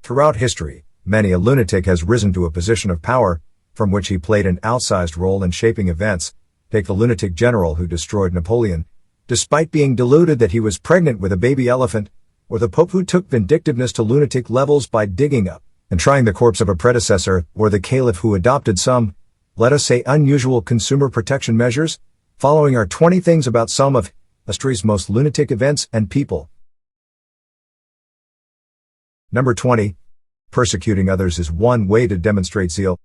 Throughout history, many a lunatic has risen to a position of power, from which he played an outsized role in shaping events. Take the lunatic general who destroyed Napoleon, despite being deluded that he was pregnant with a baby elephant, or the Pope who took vindictiveness to lunatic levels by digging up and trying the corpse of a predecessor, or the Caliph who adopted some, let us say, unusual consumer protection measures. Following are 20 things about some of history's most lunatic events and people. Number 20. Persecuting others is one way to demonstrate zeal.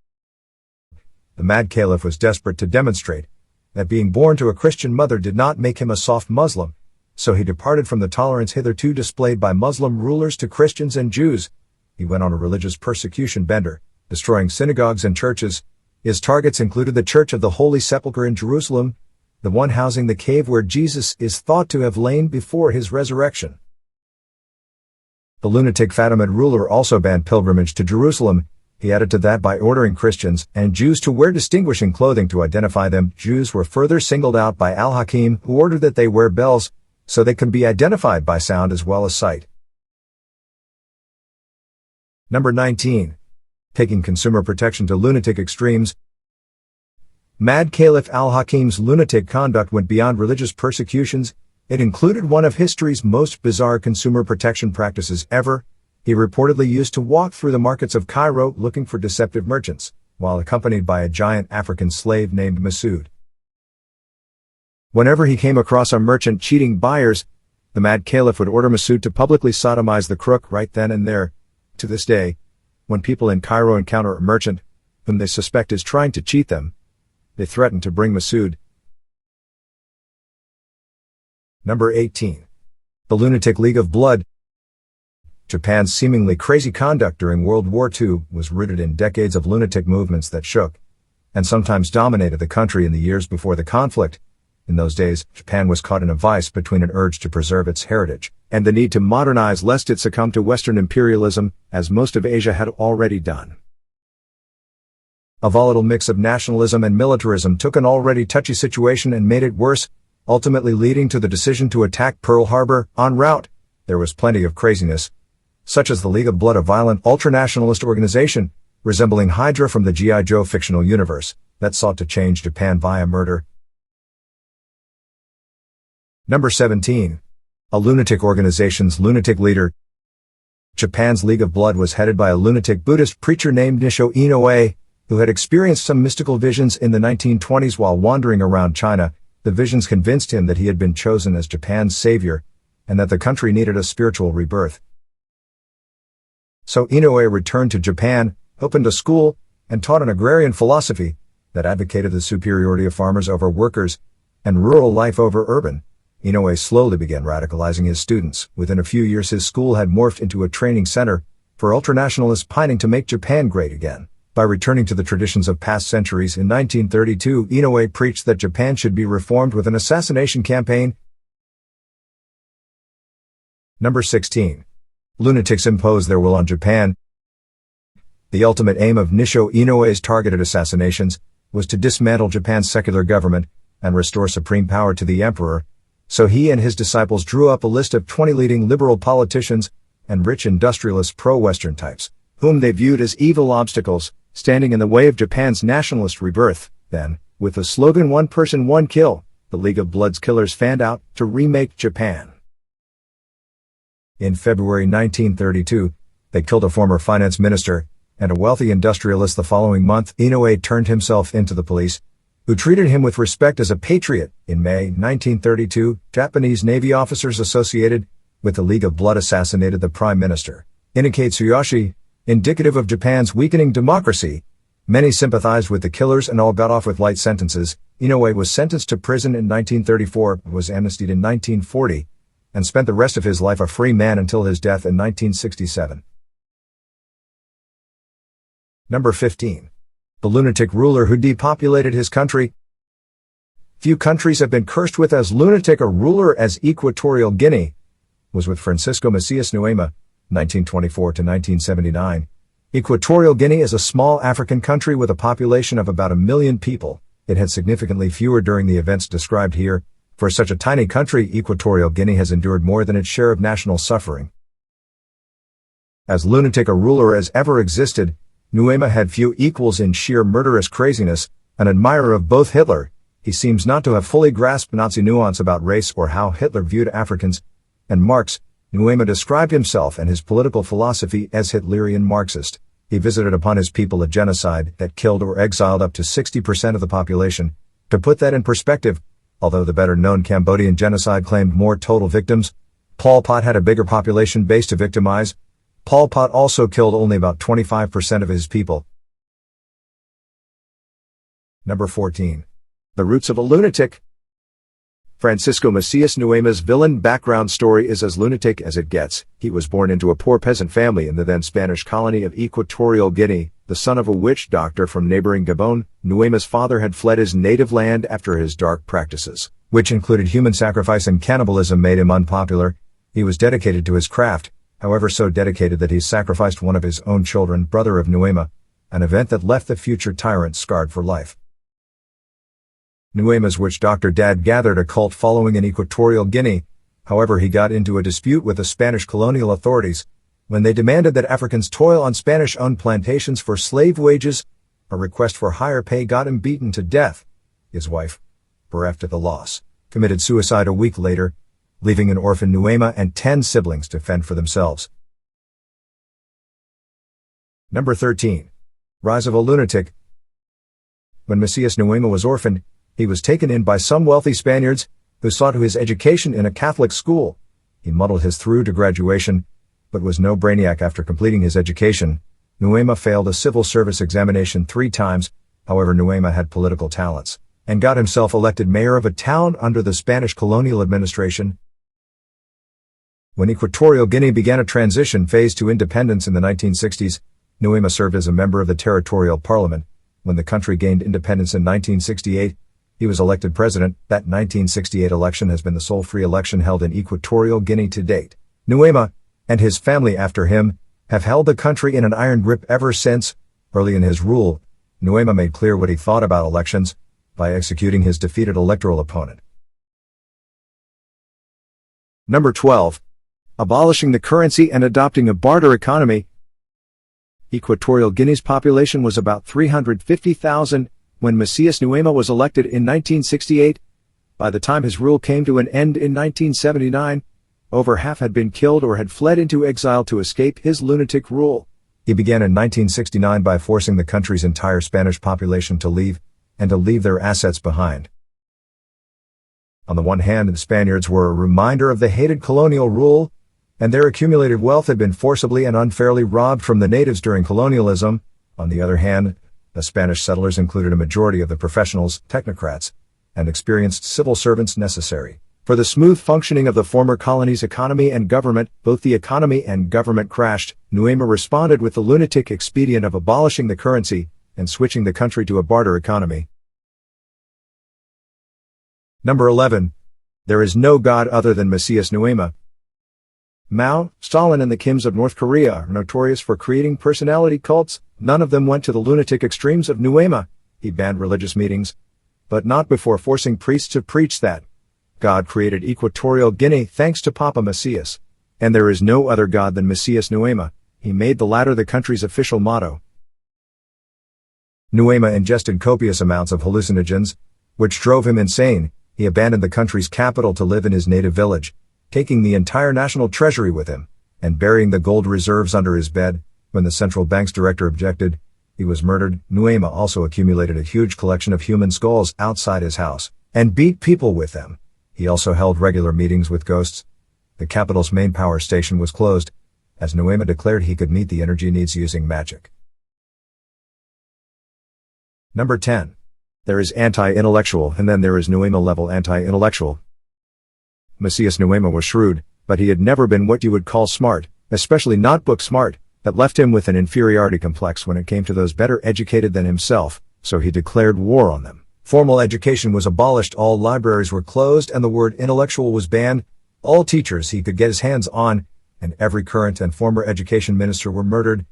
The mad Caliph was desperate to demonstrate that being born to a Christian mother did not make him a soft Muslim, so he departed from the tolerance hitherto displayed by Muslim rulers to Christians and Jews. He went on a religious persecution bender, destroying synagogues and churches. His targets included the Church of the Holy Sepulchre in Jerusalem, the one housing the cave where Jesus is thought to have lain before his resurrection. The lunatic Fatimid ruler also banned pilgrimage to Jerusalem. He added to that by ordering Christians and Jews to wear distinguishing clothing to identify them. Jews were further singled out by Al-Hakim, who ordered that they wear bells, so they could be identified by sound as well as sight. Number 19. Taking consumer protection to lunatic extremes. Mad Caliph Al-Hakim's lunatic conduct went beyond religious persecutions. It included one of history's most bizarre consumer protection practices ever. He reportedly used to walk through the markets of Cairo looking for deceptive merchants, while accompanied by a giant African slave named Masood. Whenever he came across a merchant cheating buyers, the mad Caliph would order Masood to publicly sodomize the crook right then and there. To this day, when people in Cairo encounter a merchant whom they suspect is trying to cheat them, they threaten to bring Masood. Number 18. The Lunatic League of Blood. Japan's seemingly crazy conduct during World War II was rooted in decades of lunatic movements that shook and sometimes dominated the country in the years before the conflict. In those days, Japan was caught in a vice between an urge to preserve its heritage and the need to modernize lest it succumb to Western imperialism, as most of Asia had already done. A volatile mix of nationalism and militarism took an already touchy situation and made it worse, ultimately leading to the decision to attack Pearl Harbor. En route, there was plenty of craziness, such as the League of Blood, a violent ultranationalist organization, resembling Hydra from the G.I. Joe fictional universe, that sought to change Japan via murder. Number 17. A lunatic organization's lunatic leader. Japan's League of Blood was headed by a lunatic Buddhist preacher named Nisho Inoue, who had experienced some mystical visions in the 1920s while wandering around China. The visions convinced him that he had been chosen as Japan's savior, and that the country needed a spiritual rebirth. So Inoue returned to Japan, opened a school, and taught an agrarian philosophy that advocated the superiority of farmers over workers, and rural life over urban. Inoue slowly began radicalizing his students. Within a few years his school had morphed into a training center for ultranationalists pining to make Japan great again. By returning to the traditions of past centuries, in 1932 Inoue preached that Japan should be reformed with an assassination campaign. Number 16. Lunatics impose their will on Japan. The ultimate aim of Nisho Inoue's targeted assassinations was to dismantle Japan's secular government and restore supreme power to the emperor. So he and his disciples drew up a list of 20 leading liberal politicians and rich industrialist pro-Western types, whom they viewed as evil obstacles, standing in the way of Japan's nationalist rebirth. Then, with the slogan "One person, one kill," the League of Blood's killers fanned out to remake Japan. In February 1932, they killed a former finance minister and a wealthy industrialist. The following month, Inoue turned himself into the police, who treated him with respect as a patriot. In May 1932, Japanese Navy officers associated with the League of Blood assassinated the Prime Minister, Inoue Tsuyoshi, indicative of Japan's weakening democracy. Many sympathized with the killers and all got off with light sentences. Inoue was sentenced to prison in 1934, was amnestied in 1940, and spent the rest of his life a free man until his death in 1967. Number 15. The lunatic ruler who depopulated his country. Few countries have been cursed with as lunatic a ruler as Equatorial Guinea was with Francisco Macias Nguema, 1924 to 1979. Equatorial Guinea is a small African country with a population of about 1 million people. It had significantly fewer during the events described here. For such a tiny country, Equatorial Guinea has endured more than its share of national suffering. As lunatic a ruler as ever existed, Nuema had few equals in sheer murderous craziness. An admirer of both Hitler, he seems not to have fully grasped Nazi nuance about race or how Hitler viewed Africans, and Marx. Nuema described himself and his political philosophy as Hitlerian Marxist. He visited upon his people a genocide that killed or exiled up to 60% of the population. To put that in perspective, although the better-known Cambodian genocide claimed more total victims, Pol Pot had a bigger population base to victimize. Pol Pot also killed only about 25% of his people. Number 14. The Roots of a Lunatic. Francisco Macias Nuema's villain background story is as lunatic as it gets. He was born into a poor peasant family in the then Spanish colony of Equatorial Guinea, the son of a witch doctor from neighboring Gabon. Nuema's father had fled his native land after his dark practices, which included human sacrifice and cannibalism, made him unpopular. He was dedicated to his craft, however so dedicated that he sacrificed one of his own children, brother of Nuema, an event that left the future tyrant scarred for life. Nuema's witch doctor dad gathered a cult following in Equatorial Guinea. However, he got into a dispute with the Spanish colonial authorities when they demanded that Africans toil on Spanish-owned plantations for slave wages. A request for higher pay got him beaten to death. His wife, bereft of the loss, committed suicide a week later, leaving an orphan Nuema and 10 siblings to fend for themselves. Number 13. Rise of a Lunatic. When Macias Nuema was orphaned, he was taken in by some wealthy Spaniards, who saw to his education in a Catholic school. He muddled his through to graduation, but was no brainiac after completing his education. Nuema failed a civil service examination 3 times, however Nuema had political talents, and got himself elected mayor of a town under the Spanish colonial administration. When Equatorial Guinea began a transition phase to independence in the 1960s, Nuema served as a member of the territorial parliament. When the country gained independence in 1968, he was elected president. That 1968 election has been the sole free election held in Equatorial Guinea to date. Nuema, and his family after him, have held the country in an iron grip ever since. Early in his rule, Nuema made clear what he thought about elections by executing his defeated electoral opponent. Number 12. Abolishing the currency and adopting a barter economy. Equatorial Guinea's population was about 350,000 when Macias Nuema was elected in 1968. By the time his rule came to an end in 1979, over half had been killed or had fled into exile to escape his lunatic rule. He began in 1969 by forcing the country's entire Spanish population to leave, and to leave their assets behind. On the one hand, the Spaniards were a reminder of the hated colonial rule, and their accumulated wealth had been forcibly and unfairly robbed from the natives during colonialism. On the other hand, the Spanish settlers included a majority of the professionals, technocrats, and experienced civil servants necessary for the smooth functioning of the former colony's economy and government. Both the economy and government crashed. Nuema responded with the lunatic expedient of abolishing the currency and switching the country to a barter economy. Number 11. There is no god other than Macias Nuema. Mao, Stalin and the Kims of North Korea are notorious for creating personality cults. None of them went to the lunatic extremes of Nuema. He banned religious meetings, but not before forcing priests to preach that God created Equatorial Guinea thanks to Papa Macias, and there is no other god than Macias Nuema. He made the latter the country's official motto. Nuema ingested copious amounts of hallucinogens, which drove him insane. He abandoned the country's capital to live in his native village, taking the entire national treasury with him, and burying the gold reserves under his bed. When the central bank's director objected, he was murdered. Nuema also accumulated a huge collection of human skulls outside his house, and beat people with them. He also held regular meetings with ghosts. The capital's main power station was closed, as Nuema declared he could meet the energy needs using magic. Number 10. There is anti-intellectual, and then there is Nuema-level anti-intellectual. Macias Nuema was shrewd, but he had never been what you would call smart, especially not book smart. That left him with an inferiority complex when it came to those better educated than himself, so he declared war on them. Formal education was abolished, all libraries were closed, and the word intellectual was banned. All teachers he could get his hands on, and every current and former education minister were murdered.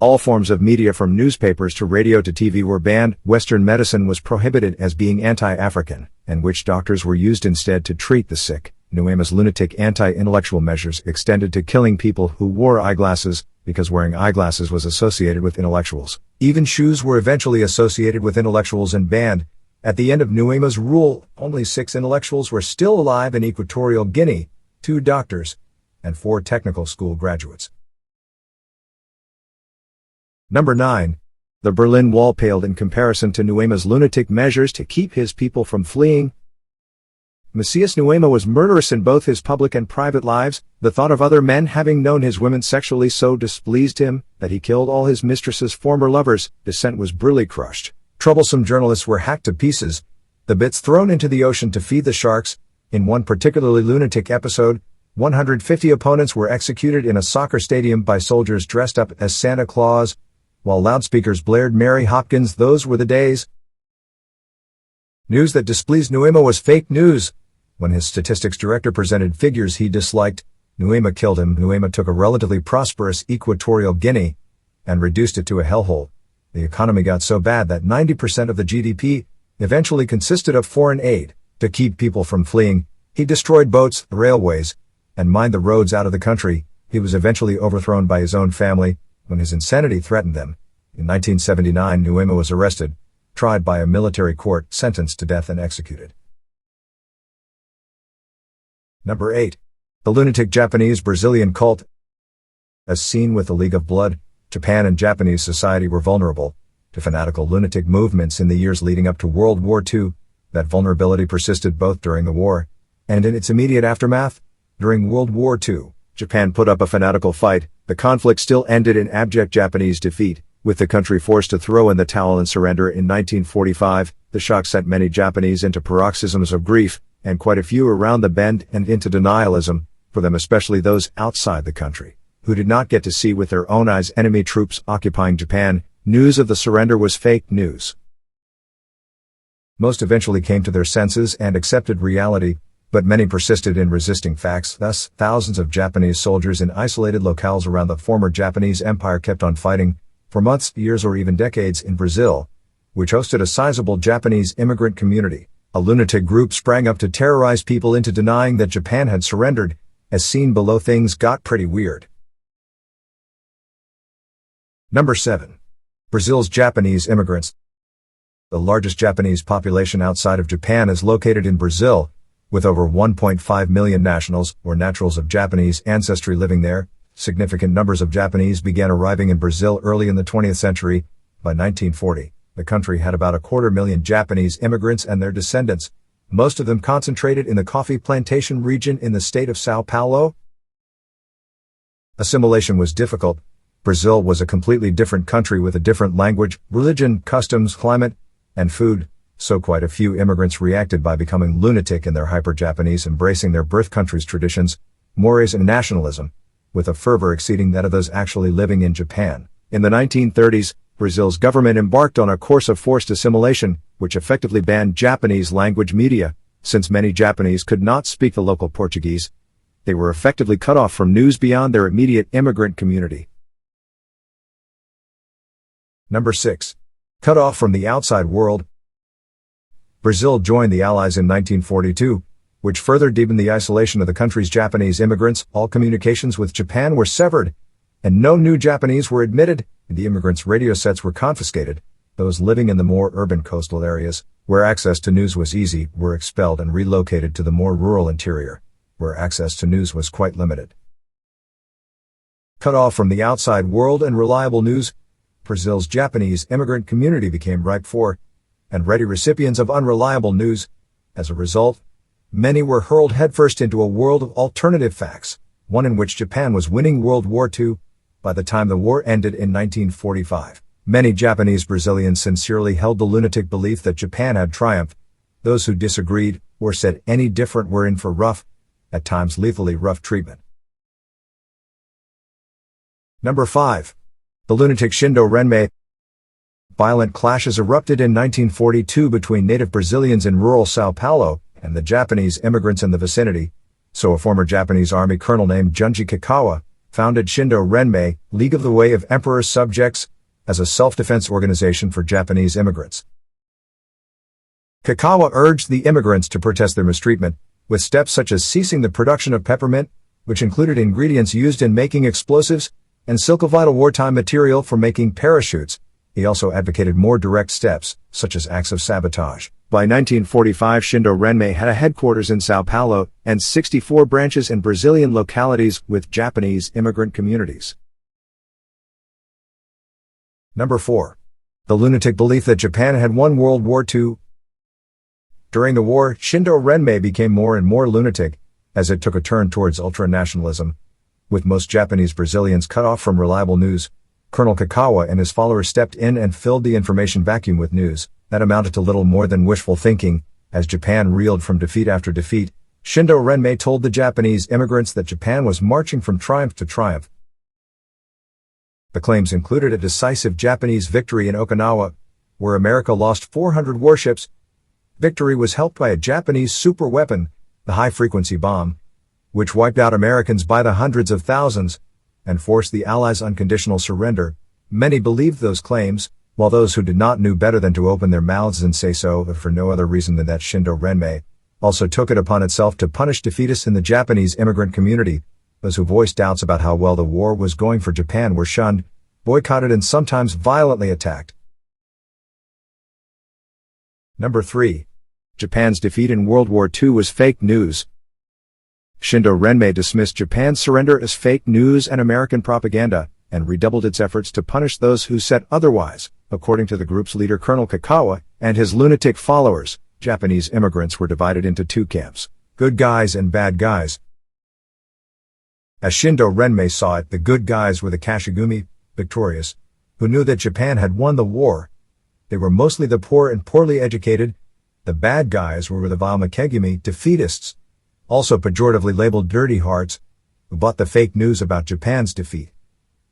All forms of media from newspapers to radio to TV were banned. Western medicine was prohibited as being anti-African, and witch doctors were used instead to treat the sick. Nuema's lunatic anti-intellectual measures extended to killing people who wore eyeglasses, because wearing eyeglasses was associated with intellectuals. Even shoes were eventually associated with intellectuals and banned. At the end of Nuema's rule, only 6 intellectuals were still alive in Equatorial Guinea, 2 doctors, and 4 technical school graduates. Number 9. The Berlin Wall paled in comparison to Nuema's lunatic measures to keep his people from fleeing. Macias Nuema was murderous in both his public and private lives. The thought of other men having known his women sexually so displeased him that he killed all his mistress's former lovers. Dissent was brutally crushed. Troublesome journalists were hacked to pieces, the bits thrown into the ocean to feed the sharks. In one particularly lunatic episode, 150 opponents were executed in a soccer stadium by soldiers dressed up as Santa Claus, while loudspeakers blared Mary Hopkins. Those were the days. News that displeased Nuema was fake news. When his statistics director presented figures he disliked, Nuema killed him. Nuema took a relatively prosperous Equatorial Guinea and reduced it to a hellhole. The economy got so bad that 90% of the GDP eventually consisted of foreign aid. To keep people from fleeing, he destroyed boats, railways, and mined the roads out of the country. He was eventually overthrown by his own family when his insanity threatened them. In 1979, Nuema was arrested, tried by a military court, sentenced to death and executed. Number 8. The lunatic Japanese-Brazilian cult. As seen with the League of Blood, Japan and Japanese society were vulnerable to fanatical lunatic movements in the years leading up to World War II. That vulnerability persisted both during the war and in its immediate aftermath. During World War II, Japan put up a fanatical fight. The conflict still ended in abject Japanese defeat, with the country forced to throw in the towel and surrender in 1945. The shock sent many Japanese into paroxysms of grief, and quite a few around the bend and into denialism, for them especially those outside the country, who did not get to see with their own eyes enemy troops occupying Japan. News of the surrender was fake news. Most eventually came to their senses and accepted reality, but many persisted in resisting facts. Thus, thousands of Japanese soldiers in isolated locales around the former Japanese Empire kept on fighting, for months, years, or even decades, in Brazil, which hosted a sizable Japanese immigrant community. A lunatic group sprang up to terrorize people into denying that Japan had surrendered. As seen below, things got pretty weird. Number 7. Brazil's Japanese immigrants. The largest Japanese population outside of Japan is located in Brazil, with over 1.5 million nationals, or naturals of Japanese ancestry living there. Significant numbers of Japanese began arriving in Brazil early in the 20th century. By 1940, the country had about 250,000 Japanese immigrants and their descendants, most of them concentrated in the coffee plantation region in the state of Sao Paulo. Assimilation was difficult. Brazil was a completely different country with a different language, religion, customs, climate, and food, so quite a few immigrants reacted by becoming lunatic in their hyper-Japanese, embracing their birth country's traditions, mores and nationalism, with a fervor exceeding that of those actually living in Japan. In the 1930s, Brazil's government embarked on a course of forced assimilation, which effectively banned Japanese language media. Since many Japanese could not speak the local Portuguese, they were effectively cut off from news beyond their immediate immigrant community. Number 6. Cut off from the outside world. Brazil joined the Allies in 1942, which further deepened the isolation of the country's Japanese immigrants. All communications with Japan were severed, and no new Japanese were admitted. The immigrants' radio sets were confiscated. Those living in the more urban coastal areas, where access to news was easy, were expelled and relocated to the more rural interior, where access to news was quite limited. Cut off from the outside world and reliable news, Brazil's Japanese immigrant community became ripe for and ready recipients of unreliable news. As a result, many were hurled headfirst into a world of alternative facts, one in which Japan was winning World War II. By the time the war ended in 1945, many Japanese Brazilians sincerely held the lunatic belief that Japan had triumphed. Those who disagreed, or said any different, were in for rough, at times lethally rough treatment. Number 5. The lunatic Shindo Renmei. Violent clashes erupted in 1942 between native Brazilians in rural Sao Paulo and the Japanese immigrants in the vicinity. So a former Japanese army colonel named Junji Kikawa founded Shindo Renmei, League of the Way of Emperor's Subjects, as a self-defense organization for Japanese immigrants. Kikawa urged the immigrants to protest their mistreatment, with steps such as ceasing the production of peppermint, which included ingredients used in making explosives, and vital wartime material for making parachutes. He also advocated more direct steps, such as acts of sabotage. By 1945, Shindo Renmei had a headquarters in Sao Paulo and 64 branches in Brazilian localities with Japanese immigrant communities. Number 4. The lunatic belief that Japan had won World War II. During the war, Shindo Renmei became more and more lunatic, as it took a turn towards ultra-nationalism. With most Japanese Brazilians cut off from reliable news, Colonel Kakawa and his followers stepped in and filled the information vacuum with news that amounted to little more than wishful thinking. As Japan reeled from defeat after defeat, Shindo Renmei told the Japanese immigrants that Japan was marching from triumph to triumph. The claims included a decisive Japanese victory in Okinawa, where America lost 400 warships. Victory was helped by a Japanese superweapon, the high-frequency bomb, which wiped out Americans by the hundreds of thousands and forced the Allies' unconditional surrender. Many believed those claims, while those who did not knew better than to open their mouths and say so, for no other reason than that Shindo Renmei also took it upon itself to punish defeatists in the Japanese immigrant community. Those who voiced doubts about how well the war was going for Japan were shunned, boycotted, and sometimes violently attacked. Number 3. Japan's defeat in World War II was fake news. Shindo Renmei dismissed Japan's surrender as fake news and American propaganda, and redoubled its efforts to punish those who said otherwise. According to the group's leader Colonel Kakawa and his lunatic followers, Japanese immigrants were divided into two camps: good guys and bad guys. As Shindo Renmei saw it, the good guys were the Kashigumi, victorious, who knew that Japan had won the war. They were mostly the poor and poorly educated. The bad guys were the Valmakegumi, defeatists, also pejoratively labeled dirty hearts, who bought the fake news about Japan's defeat.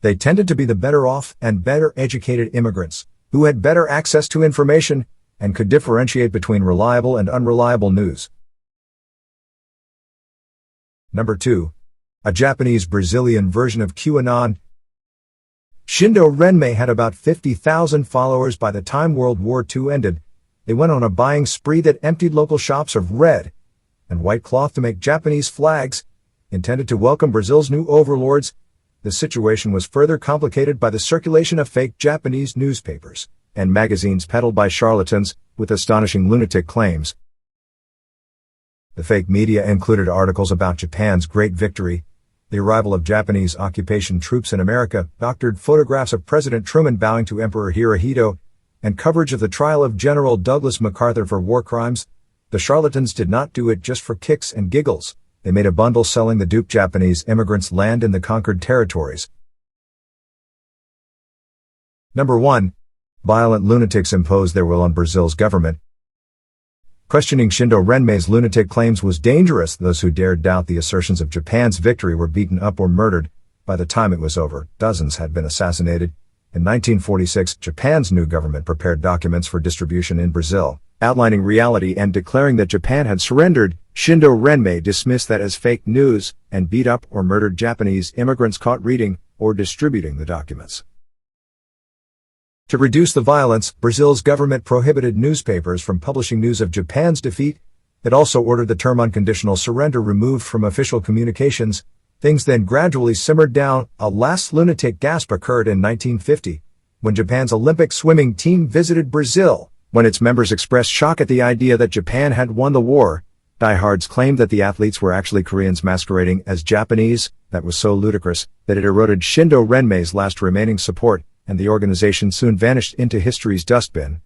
They tended to be the better off and better educated immigrants, who had better access to information and could differentiate between reliable and unreliable news. Number 2. A Japanese-Brazilian version of QAnon. Shindo Renmei had about 50,000 followers by the time World War II ended. They went on a buying spree that emptied local shops of red and white cloth to make Japanese flags, intended to welcome Brazil's new overlords. The situation was further complicated by the circulation of fake Japanese newspapers and magazines peddled by charlatans with astonishing lunatic claims. The fake media included articles about Japan's great victory, the arrival of Japanese occupation troops in America, doctored photographs of President Truman bowing to Emperor Hirohito, and coverage of the trial of General Douglas MacArthur for war crimes. The charlatans did not do it just for kicks and giggles. They made a bundle selling the duped Japanese immigrants land in the conquered territories. Number 1. Violent lunatics impose their will on Brazil's government. Questioning Shindo Renmei's lunatic claims was dangerous. Those who dared doubt the assertions of Japan's victory were beaten up or murdered. By the time it was over, dozens had been assassinated. In 1946, Japan's new government prepared documents for distribution in Brazil, outlining reality and declaring that Japan had surrendered. Shindo Renmei dismissed that as fake news and beat up or murdered Japanese immigrants caught reading or distributing the documents. To reduce the violence, Brazil's government prohibited newspapers from publishing news of Japan's defeat. It also ordered the term unconditional surrender removed from official communications. Things then gradually simmered down. A last lunatic gasp occurred in 1950, when Japan's Olympic swimming team visited Brazil. When its members expressed shock at the idea that Japan had won the war, diehards claimed that the athletes were actually Koreans masquerading as Japanese. That was so ludicrous that it eroded Shindo Renmei's last remaining support, and the organization soon vanished into history's dustbin.